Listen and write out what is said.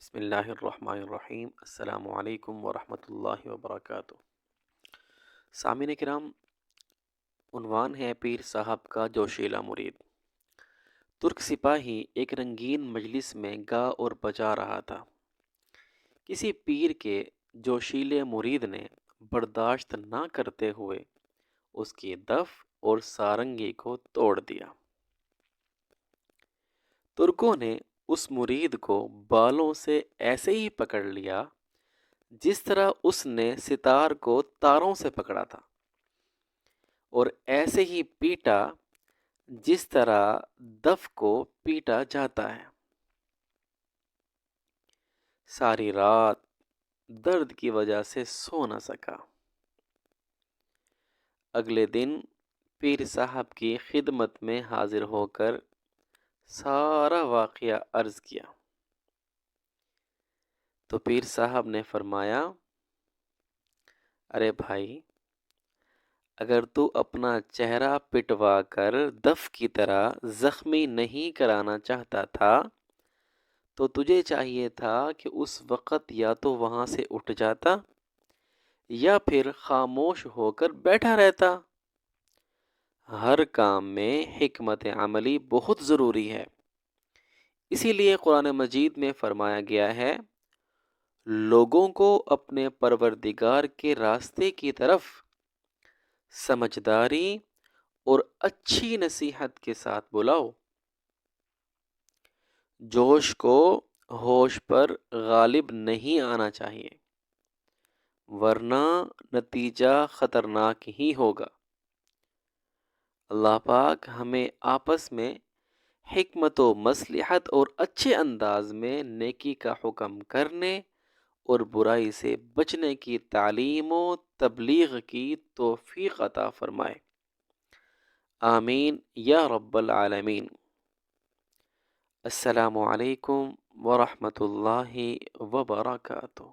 بسم اللہ الرحمن الرحیم۔ السلام علیکم ورحمۃ اللہ وبرکاتہ۔ سامعین کرام، عنوان ہے پیر صاحب کا جوشیلا مرید۔ ترک سپاہی ایک رنگین مجلس میں گا اور بجا رہا تھا۔ کسی پیر کے جوشیلے مرید نے برداشت نہ کرتے ہوئے اس کی دف اور سارنگی کو توڑ دیا۔ ترکوں نے اس مرید کو بالوں سے ایسے ہی پکڑ لیا جس طرح اس نے ستار کو تاروں سے پکڑا تھا، اور ایسے ہی پیٹا جس طرح دف کو پیٹا جاتا ہے۔ ساری رات درد کی وجہ سے سو نہ سکا۔ اگلے دن پیر صاحب کی خدمت میں حاضر ہو کر سارا واقعہ عرض کیا تو پیر صاحب نے فرمایا، ارے بھائی، اگر تو اپنا چہرہ پٹوا کر دف کی طرح زخمی نہیں کرانا چاہتا تھا تو تجھے چاہیے تھا کہ اس وقت یا تو وہاں سے اٹھ جاتا یا پھر خاموش ہو کر بیٹھا رہتا۔ ہر کام میں حکمت عملی بہت ضروری ہے۔ اسی لیے قرآن مجید میں فرمایا گیا ہے، لوگوں کو اپنے پروردگار کے راستے کی طرف سمجھداری اور اچھی نصیحت کے ساتھ بلاؤ۔ جوش کو ہوش پر غالب نہیں آنا چاہیے، ورنہ نتیجہ خطرناک ہی ہوگا۔ اللہ پاک ہمیں آپس میں حکمت و مصلحت اور اچھے انداز میں نیکی کا حکم کرنے اور برائی سے بچنے کی تعلیم و تبلیغ کی توفیق عطا فرمائے۔ آمین یا رب العالمین۔ السلام علیکم ورحمۃ اللہ وبرکاتہ۔